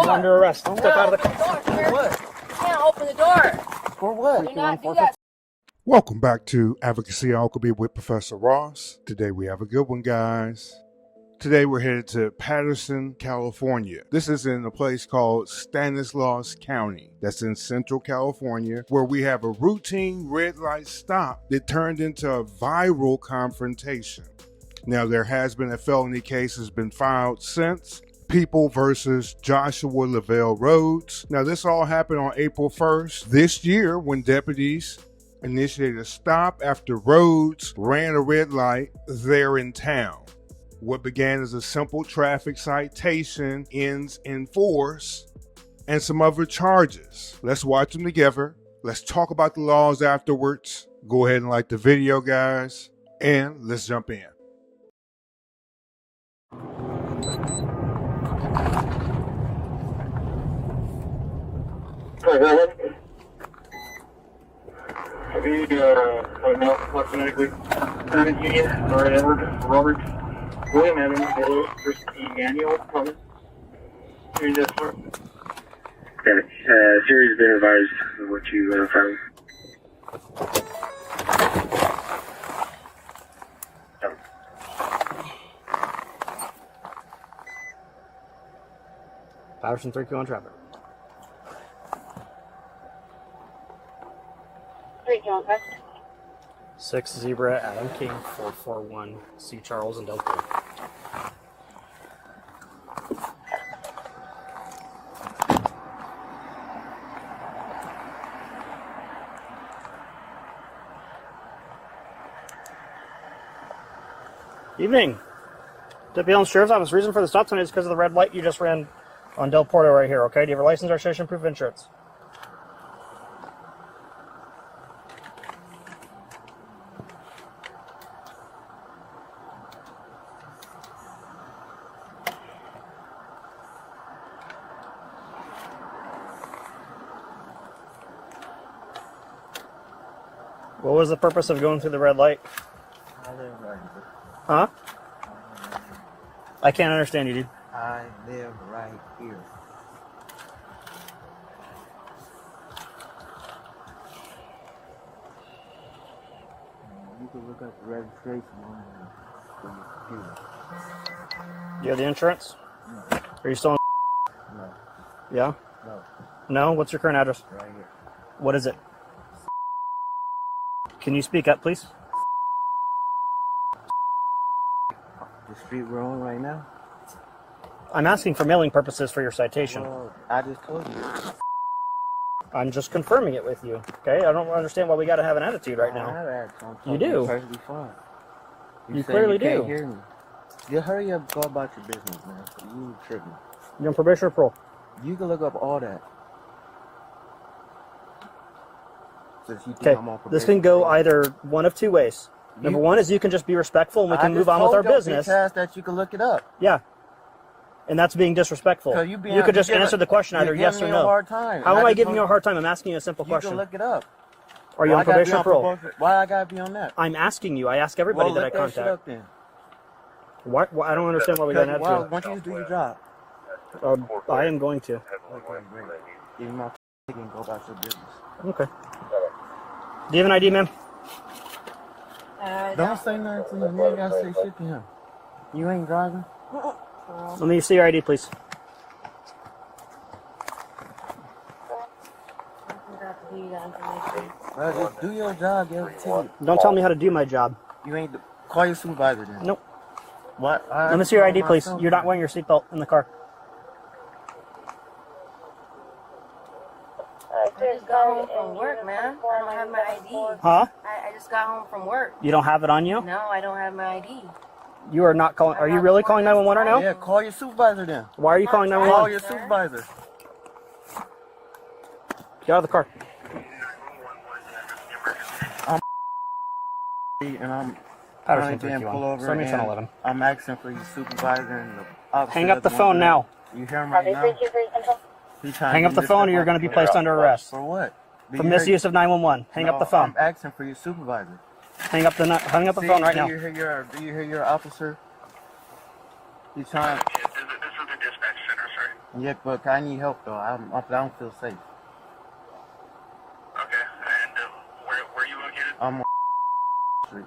door. You're under arrest. Step out of the car. For what? You can't open the door. For what? Do not do that. Welcome back to Advocacy Alchemy with Professor Ross. Today we have a good one, guys. Today we're headed to Patterson, California. This is in a place called Stanislaus County. That's in Central California, where we have a routine red light stop that turned into a viral confrontation. Now, there has been a felony case that's been filed since. People versus Joshua Lavell Rhodes. Now, this all happened on April 1st this year when deputies initiated a stop after Rhodes ran a red light there in town. What began as a simple traffic citation ends in force and some other charges. Let's watch them together. Let's talk about the laws afterwards. Go ahead and like the video, guys, and let's jump in. Automatically Union or Robert William Evans versus Daniel Thomas. Hearing this one. Okay, Siri's been advised of what you found. Patterson 3Q on traffic. 3Q on traffic. 6 Zebra, Adam King, 441, C. Charles, and Delta. Evening. Deputy on the Sheriff's Office. Reason for the stop tonight is because of the red light you just ran on Del Porto right here, okay? Do you have a license, registration, proof of insurance? What was the purpose of going through the red light? I live right here. Huh? I can't understand you, dude. I live right here. You can look up the registration on the computer. Do you have the insurance? No. Are you still in? No. Yeah? No. No? What's your current address? Right here. What is it? Can you speak up, please? The street we're on right now? I'm asking for mailing purposes for your citation. Well, I just told you. I'm just confirming it with you, okay? I don't understand why we got to have an attitude right I don't now. have attitude. I'm You talking do. perfectly fine. You say clearly you can't do. hear me. You hurry up, go about your business, man. You tripping. You're on probation or parole? You can look up all that. Since you think Okay, I'm on this probation. can go either one of two ways. Number one is you can just be respectful and we can move on with our business. I just told your bitch ass that you can look it up. Yeah. And that's being disrespectful. So You could just answer the question either yes or no. Hard time. How am I giving you a hard time? I'm asking you a simple You question. can look it up. Are you on probation or parole? Why I gotta be on that? I'm asking you. I ask everybody Well, that I look that shit contact. up then. Why, I don't understand why we got an Why attitude. don't you just do your job? I am going to. Okay, great. Give me my ticket and go about your business. Okay. Do you have an ID, ma'am? Don't say nothing to him. You ain't gotta say shit to him. You ain't driving? Let me see your ID, please. Well, just do your job, get a ticket. Don't tell me how to do my job. You ain't call your supervisor then. Nope. What? Let me see your ID, please. You're not wearing your seatbelt in the car. I just got home from work, man. I don't have my ID. Huh? I just got home from work. You don't have it on you? No, I don't have my ID. You are not calling. Are you really calling 911 right now? Yeah, call your supervisor then. Why are you calling Call 911? your supervisor. Get out of the car. And I'm Patterson trying to pull 3Q1. over 7111. and I'm asking for your supervisor and the officer. Hang up the that's phone on now. You hear him right now? He trying Hang to up the get phone or this you're up going to be on- placed under arrest. For what? Do For you hear- misuse of 911. Hang up the phone. I'm asking for your supervisor. Hang up the phone right now. Do you hear your officer? He's trying. This is the dispatch center, sorry. Yeah, but I need help though. I don't feel safe. Okay, and where are you located? I'm on Street.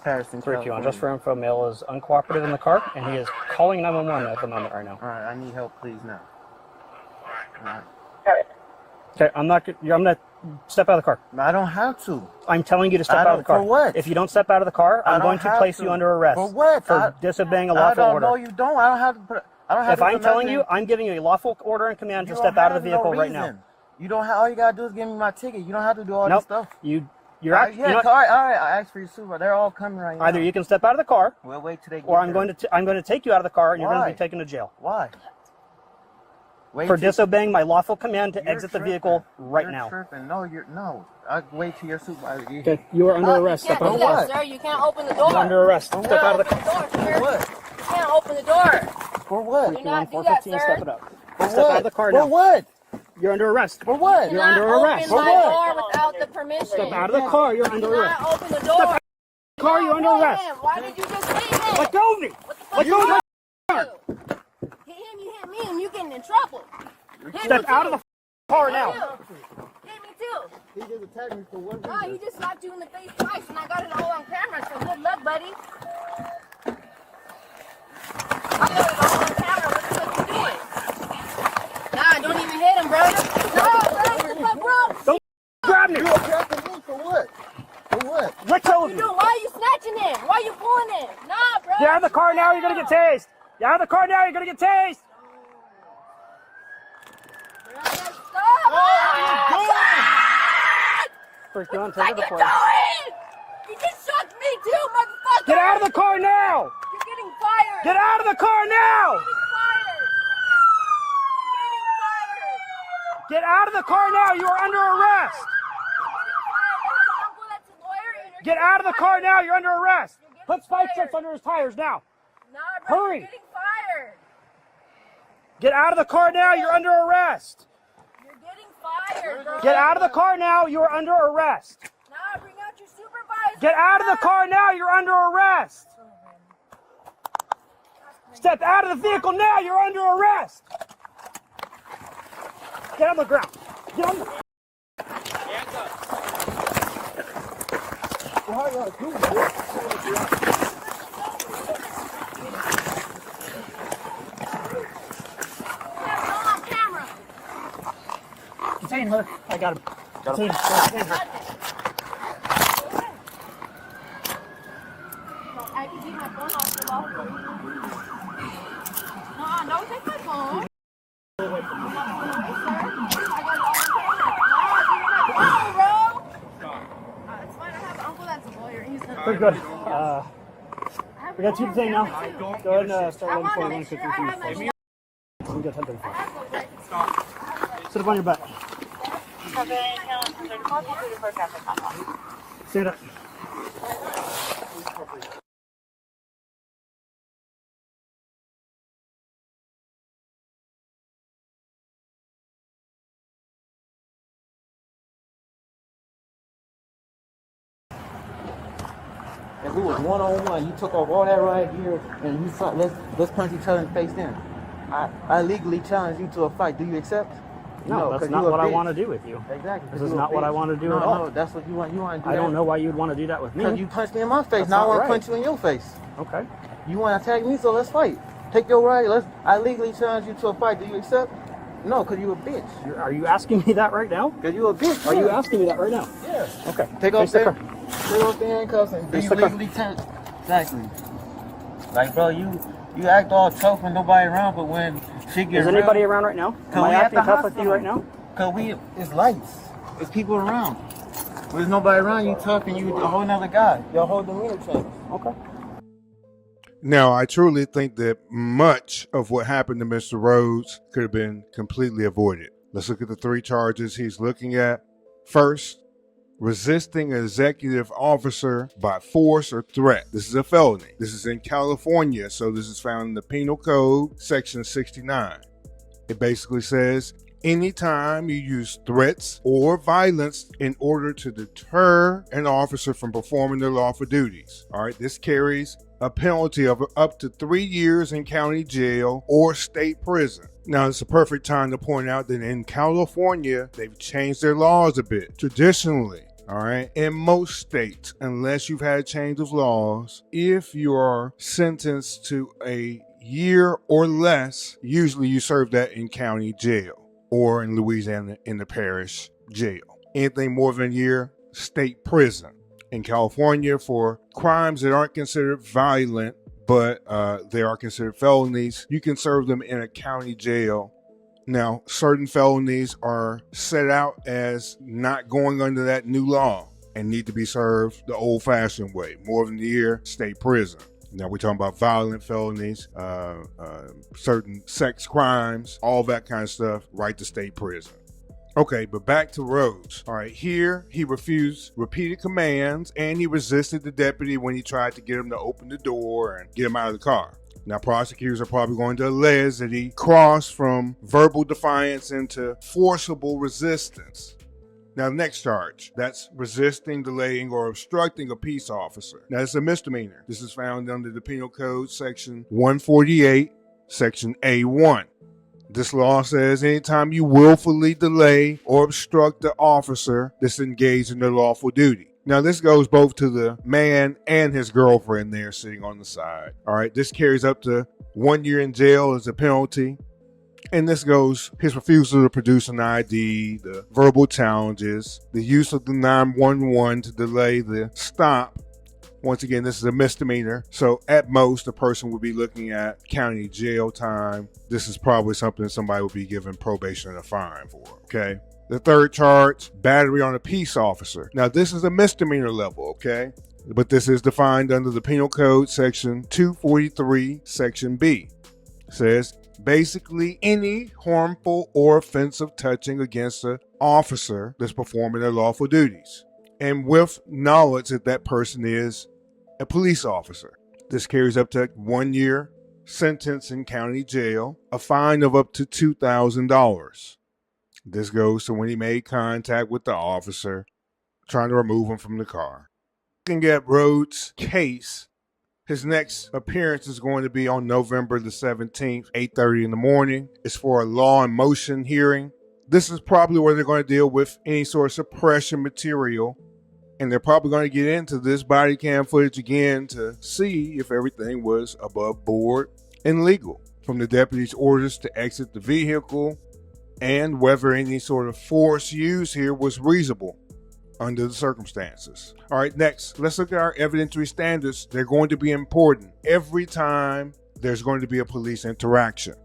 Patterson, 321, just for info, male is uncooperative in the car, and he is calling 911 at the moment right now. Alright, I need help please now. Alright. Okay, I'm gonna step out of the car. I don't have to. I'm telling you to step out of the car. For what? If you don't step out of the car, I'm going to place you under arrest. For what? For disobeying a lawful order. No, you don't. I don't have to put. I don't have If to I'm telling you, I'm giving you a lawful order and command to step out of the vehicle right now. You don't have. All you gotta do is give me my ticket. You don't have to do all this stuff. You're all right. I asked for your super. They're all coming right now. Either you can step out of the car, we'll wait till they get or I'm going to take you out of the car and you're going to be taken to jail. Why? For disobeying my lawful command to exit the vehicle right now. Tripping. No, no. I wait till your supervisor. Okay, you are under arrest. You can't do that, sir. You can't open the door. You're under arrest. Step out of the car. For what? You can't open the door. For what? Do not do that, sir. Step it up. For Step out of the car now. For what? You're under arrest. For what? You're under arrest. Open my door without the permission. Step out of the car. You're under Do arrest. not open the door. Car, you're under arrest. Why did you just leave him? Let go of me. Let go of me. Hit him, you hit me, and you getting in trouble. Step out of the car now. Hit me too. He just attacked me for what? Oh, he just slapped you in the face twice, and I got it all on camera, so good luck, buddy. I got it all on camera. What the fuck you doing? Nah, don't even hit him, bro. No, bro, what the fuck, bro? Don't grab me. You attacking me for what? For what? Let go of You me. doing? Why are you snatching him? Why are you pulling him? Nah, bro. Get out of the car now. You're gonna get tased. Get out of the car now. You're gonna get tased. First gun, take it to place. You just shocked me too, motherfucker! Get out of the car now! You're getting fired! Get out of the car now! You're Get out of the car now! You are under arrest! Get out of the car now! You're under arrest! Put spike strips under his tires now! Nah, bro, Hurry! You're getting fired! Get out of the car now! You're under arrest! You're getting fired, bro! Get out of the car now! You are under arrest! Nah, bring out your supervisor! Get out of the car now! You're under arrest! Step out of the vehicle now! You're under arrest! Get on the ground! Get on the ground! On camera! Detain her. I got him. Detain her. I can keep my phone off the lawful. No, don't take my phone. I got it all on camera. Bro! It's fine, I have an uncle that's a lawyer. He's not. Pretty good. We got two detained now. Go ahead and start on 4153. We got 1035. Sit up on your butt. Stand up. If we was one-on-one, you took off all that right here, and you thought, let's punch each other in the face then. I legally challenge you to a fight. Do you accept? No, that's not what I want to do with you. Exactly. This is not what I want to do at all. No, that's what you want. You want to do I don't know why you'd want to do that with me. Because you punched me in my face. That's now I not want right. to punch you in your face. Okay. You want to attack me, so let's fight. Take your right. I legally challenge you to a fight. Do you accept? No, because you a bitch. Are you asking me that right now? Because you a bitch. Are you asking me that right now? Yeah. Okay. Take off the the handcuffs and be Face the car. legally challenged. Exactly. Like, bro, you act all tough when nobody around, but when shit gets Is anybody around right now? Am I acting tough with you right now? Because it's lights. It's people around. When there's nobody around, you tough and you a whole nother guy. Your whole demeanor changes. Okay. Now, I truly think that much of what happened to Mr. Rhodes could have been completely avoided. Let's look at the three charges he's looking at. First, resisting an executive officer by force or threat. This is a felony. This is in California, so this is found in the Penal Code, Section 69. It basically says, anytime you use threats or violence in order to deter an officer from performing their lawful duties. All right, this carries a penalty of up to 3 years in county jail or state prison. Now, it's a perfect time to point out that in California, they've changed their laws a bit. Traditionally, all right, in most states, unless you've had a change of laws, if you are sentenced to a year or less, usually you serve that in county jail or in Louisiana in the parish jail. Anything more than a year, state prison. In California, for crimes that aren't considered violent, but they are considered felonies, you can serve them in a county jail. Now, certain felonies are set out as not going under that new law and need to be served the old-fashioned way, more than a year, state prison. Now, we're talking about violent felonies, certain sex crimes, all that kind of stuff, right to state prison. Okay, but back to Rhodes. All right, here he refused repeated commands and he resisted the deputy when he tried to get him to open the door and get him out of the car. Now, prosecutors are probably going to allege that he crossed from verbal defiance into forcible resistance. Now, the next charge, that's resisting, delaying, or obstructing a peace officer. Now, it's a misdemeanor. This is found under the Penal Code, Section 148, Section A1. This law says anytime you willfully delay or obstruct the officer that's engaged in their lawful duty. Now, this goes both to the man and his girlfriend there sitting on the side. All right, this carries up to 1 year in jail as a penalty. And this goes his refusal to produce an ID, the verbal challenges, the use of the 911 to delay the stop. Once again, this is a misdemeanor. So at most, a person would be looking at county jail time. This is probably something somebody would be given probation and a fine for, okay? The third charge, battery on a peace officer. Now, this is a misdemeanor level, okay? But this is defined under the Penal Code, Section 243, Section B. It says, basically any harmful or offensive touching against an officer that's performing their lawful duties, and with knowledge that that person is a police officer. This carries up to 1 year sentence in county jail, a fine of up to $2,000. This goes to when he made contact with the officer, trying to remove him from the car. Looking at Rhodes' case, his next appearance is going to be on November the 17th, 8:30 in the morning. It's for a law in motion hearing. This is probably where they're going to deal with any sort of suppression material. And they're probably going to get into this body cam footage again to see if everything was above board and legal, from the deputy's orders to exit the vehicle and whether any sort of force used here was reasonable under the circumstances. All right, next, let's look at our evidentiary standards. They're going to be important every time there's going to be a police interaction.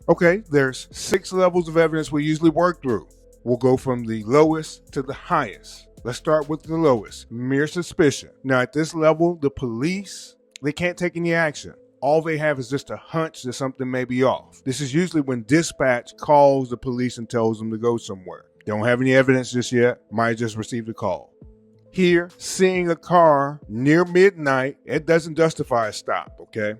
Okay, there's 6 levels of evidence we usually work through. We'll go from the lowest to the highest. Let's start with the lowest, mere suspicion. Now, at this level, the police, they can't take any action. All they have is just a hunch that something may be off. This is usually when dispatch calls the police and tells them to go somewhere. They don't have any evidence just yet, might have just received a call. Here, seeing a car near midnight, it doesn't justify a stop, okay?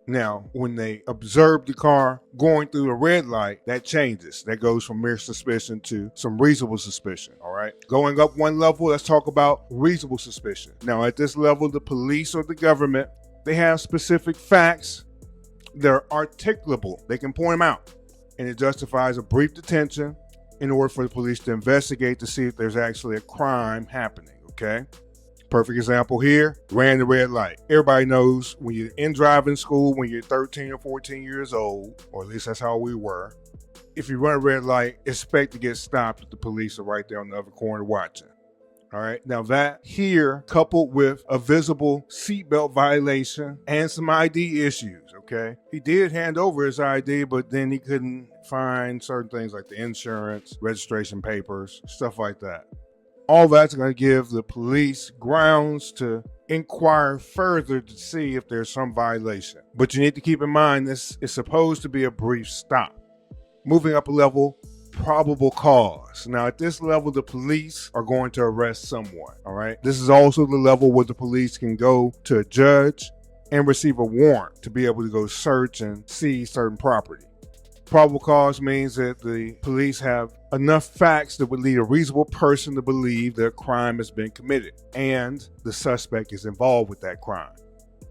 Now, when they observe the car going through a red light, that changes. That goes from mere suspicion to some reasonable suspicion, all right? Going up one level, let's talk about reasonable suspicion. Now, at this level, the police or the government, they have specific facts. They're articulable. They can point them out. And it justifies a brief detention in order for the police to investigate to see if there's actually a crime happening, okay? Perfect example here, ran the red light. Everybody knows when you're in driving school, when you're 13 or 14 years old, or at least that's how we were, if you run a red light, expect to get stopped if the police are right there on the other corner watching. All right, now that here, coupled with a visible seatbelt violation and some ID issues, okay? He did hand over his ID, but then he couldn't find certain things like the insurance, registration papers, stuff like that. All that's going to give the police grounds to inquire further to see if there's some violation. But you need to keep in mind this is supposed to be a brief stop. Moving up a level, probable cause. Now at this level, the police are going to arrest someone, all right? This is also the level where the police can go to a judge and receive a warrant to be able to go search and seize certain property. Probable cause means that the police have enough facts that would lead a reasonable person to believe that a crime has been committed and the suspect is involved with that crime.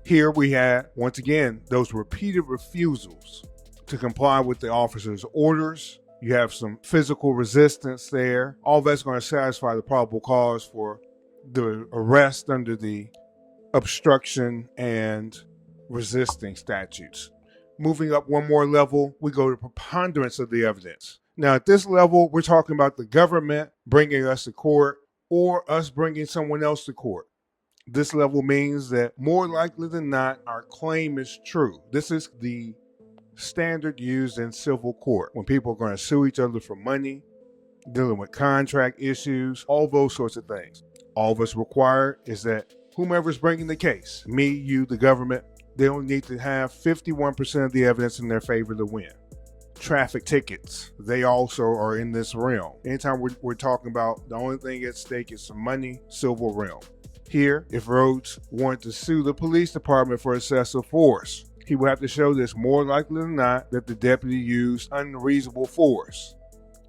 Here we had, once again, those repeated refusals to comply with the officer's orders. You have some physical resistance there. All that's going to satisfy the probable cause for the arrest under the obstruction and resisting statutes. Moving up one more level, we go to preponderance of the evidence. Now, at this level, we're talking about the government bringing us to court or us bringing someone else to court. This level means that more likely than not, our claim is true. This is the standard used in civil court when people are going to sue each other for money, dealing with contract issues, all those sorts of things. All that's required is that whomever's bringing the case, me, you, the government, they only need to have 51% of the evidence in their favor to win. Traffic tickets, they also are in this realm. Anytime we're talking about the only thing at stake is some money, civil realm. Here, if Rhodes wanted to sue the police department for excessive force, he would have to show this more likely than not that the deputy used unreasonable force.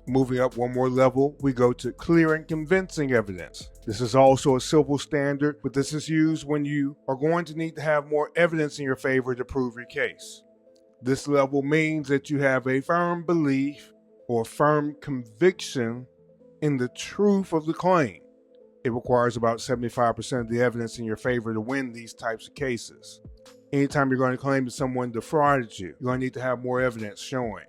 Moving up one more level, we go to clear and convincing evidence. This is also a civil standard, but this is used when you are going to need to have more evidence in your favor to prove your case. This level means that you have a firm belief or firm conviction in the truth of the claim. It requires about 75% of the evidence in your favor to win these types of cases. Anytime you're going to claim that someone defrauded you, you're going to need to have more evidence showing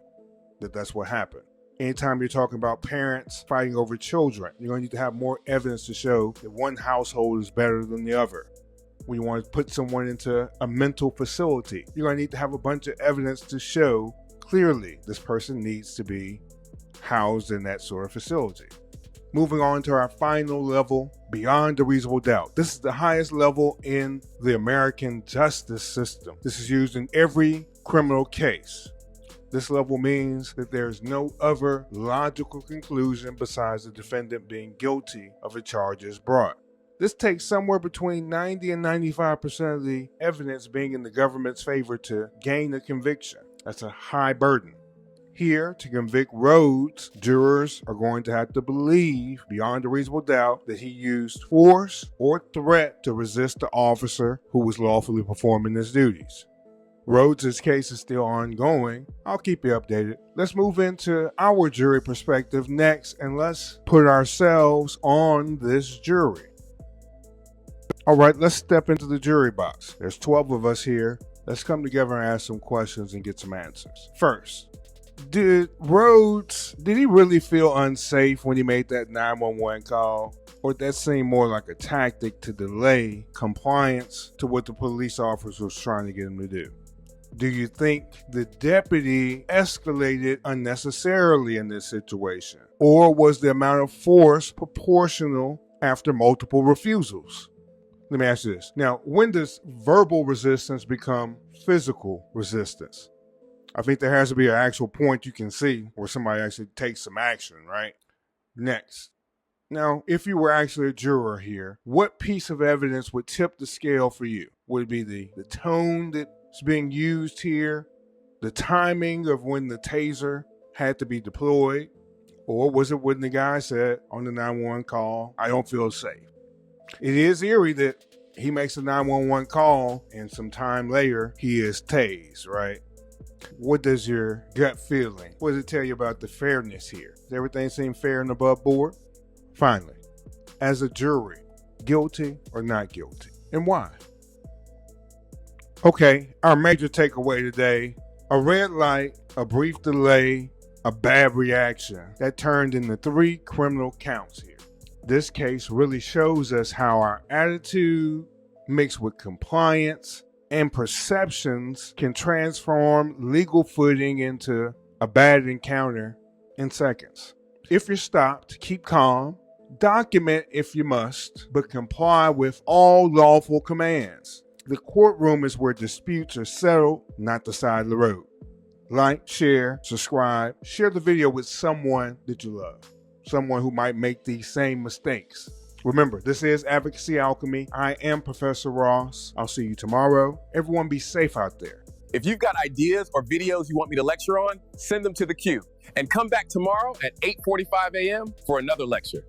that that's what happened. Anytime you're talking about parents fighting over children, you're going to need to have more evidence to show that one household is better than the other. When you want to put someone into a mental facility, you're going to need to have a bunch of evidence to show clearly this person needs to be housed in that sort of facility. Moving on to our final level, beyond a reasonable doubt. This is the highest level in the American justice system. This is used in every criminal case. This level means that there's no other logical conclusion besides the defendant being guilty of the charges brought. This takes somewhere between 90 and 95% of the evidence being in the government's favor to gain a conviction. That's a high burden. Here, to convict Rhodes, jurors are going to have to believe beyond a reasonable doubt that he used force or threat to resist the officer who was lawfully performing his duties. Rhodes' case is still ongoing. I'll keep you updated. Let's move into our jury perspective next, and let's put ourselves on this jury. All right, let's step into the jury box. There's 12 of us here. Let's come together and ask some questions and get some answers. First, did he really feel unsafe when he made that 911 call? Or did that seem more like a tactic to delay compliance to what the police officer was trying to get him to do? Do you think the deputy escalated unnecessarily in this situation? Or was the amount of force proportional after multiple refusals? Let me ask you this. Now, when does verbal resistance become physical resistance? I think there has to be an actual point you can see where somebody actually takes some action, right? Next. Now, if you were actually a juror here, what piece of evidence would tip the scale for you? Would it be the tone that's being used here, the timing of when the taser had to be deployed, or was it when the guy said on the 911 call, "I don't feel safe"? It is eerie that he makes a 911 call and some time later he is tased, right? What does your gut feeling, what does it tell you about the fairness here? Does everything seem fair and above board? Finally, as a jury, guilty or not guilty, and why? Okay, our major takeaway today, a red light, a brief delay, a bad reaction, that turned into 3 criminal counts here. This case really shows us how our attitude mixed with compliance and perceptions can transform legal footing into a bad encounter in seconds. If you're stopped, keep calm, document if you must, but comply with all lawful commands. The courtroom is where disputes are settled, not the side of the road. Like, share, subscribe, share the video with someone that you love, someone who might make these same mistakes. Remember, this is Advocacy Alchemy. I am Professor Ross. I'll see you tomorrow. Everyone be safe out there. If you've got ideas or videos you want me to lecture on, send them to the queue. And come back tomorrow at 8:45 a.m. for another lecture.